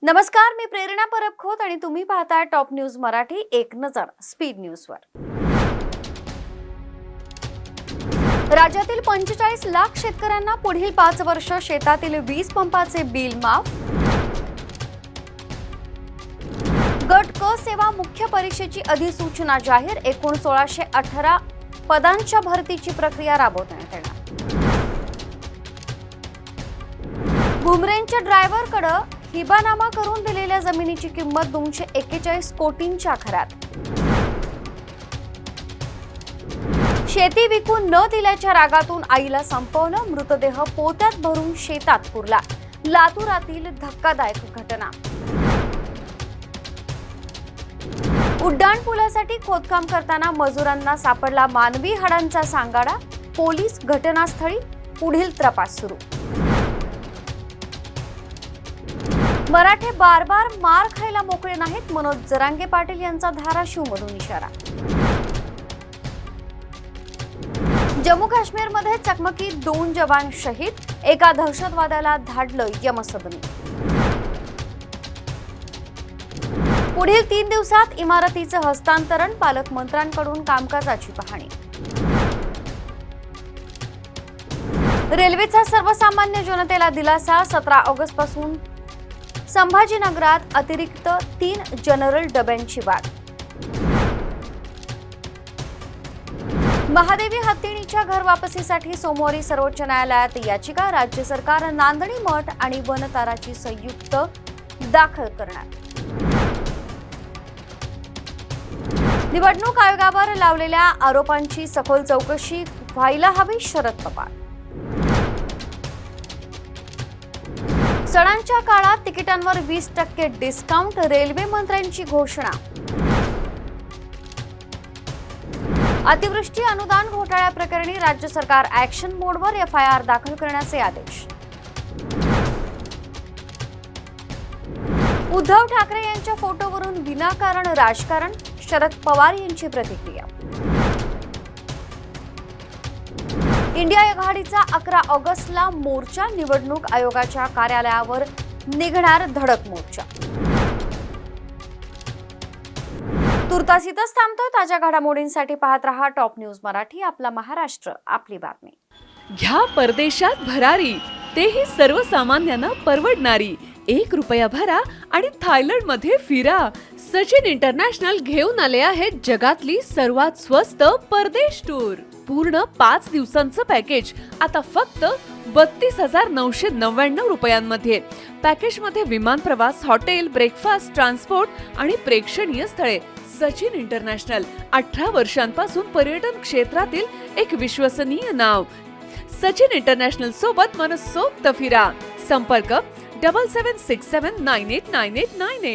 नमस्कार, मी प्रेरणा परबखोत आणि तुम्ही पाहताय टॉप न्यूज मराठी. एक नजर स्पीड न्यूजवर. राज्यातील 45 लाख शेतकऱ्यांना पुढील 5 वर्ष शेतातील वीज पंपाचे बिल माफ. गट क सेवा मुख्य परीक्षेची अधिसूचना जाहीर. एकूण 1618 पदांच्या भरतीची प्रक्रिया राबवण्यात येणार. भुमरेंच्या ड्रायव्हरकडे हिबानामा करून दिलेल्या जमिनीची किंमत 241 कोटींच्या आखाऱ्यात. शेती विकून न दिल्याच्या रागातून आईला संपवलं. मृतदेह पोत्यात भरून शेतात पुरला. लातूरातील धक्कादायक घटना. उड्डाणपुलासाठी खोदकाम करताना मजुरांना सापडला मानवी हाडांचा सांगाडा. पोलीस घटनास्थळी, पुढील तपास सुरू. मराठे बार मार खायला मोकळे नाहीत. मनोज जरांगे पाटील यांचा धाराशिवमधून इशारा. जम्मू काश्मीरमध्ये चकमकीत 2 जवान शहीद. एका दहशतवाद्याला धाडलं यमसदनी. पुढील 3 दिवसात इमारतीचं हस्तांतरण. पालकमंत्र्यांकडून कामकाजाची पाहणी. रेल्वेचा सर्वसामान्य जनतेला दिलासा. 17 ऑगस्ट पासून संभाजीनगरात अतिरिक्त 3 जनरल डब्यांची वाढ. महादेवी हत्तीणीच्या घर वापसीसाठी सोमवारी सर्वोच्च न्यायालयात याचिका. राज्य सरकार नांदणी मठ आणि वनताराची संयुक्त दाखल करणार. निवडणूक आयोगावर लावलेल्या आरोपांची सखोल चौकशी व्हायला हवी. शरद पवार. सणांच्या काळात तिकिटांवर 20% डिस्काउंट. रेल्वे मंत्र्यांची घोषणा. अतिवृष्टी अनुदान घोटाळ्याप्रकरणी राज्य सरकार ऍक्शन मोडवर. FIR दाखल करण्याचे आदेश. उद्धव ठाकरे यांच्या फोटोवरून विनाकारण राजकारण. शरद पवार यांची प्रतिक्रिया. इंडिया आघाडीचा 11 ऑगस्टला मोर्चा. निवडणूक आयोगाच्या कार्यालयावर निघणार धडक मोर्चा. तुर्तास इथंच थांबतो. ताज्या घडामोडींसाठी पाहत रहा टॉप न्यूज मराठी. आपला महाराष्ट्र, आपली बातमी. घ्या परदेशात भरारी, तेही सर्वसामान्यांना परवडणारी. 1 रुपया भरा आणि थायलंडमध्ये फिरा. सचिन इंटरनॅशनल घेऊन आले आहेत जगातली सर्वात स्वस्त परदेश टूर. पूर्ण 5 दिवसांचं पॅकेज आता फक्त 32,999 रुपयांमध्ये. पॅकेजमध्ये विमान प्रवास, हॉटेल, ब्रेकफास्ट, ट्रान्सपोर्ट आणि प्रेक्षणीय स्थळे. सचिन इंटरनॅशनल 18 वर्षांपासून पर्यटन क्षेत्रातील एक विश्वसनीय नाव. सचिन इंटरनॅशनल सोबत मनसोक्त फिरा. संपर्क 7767989898.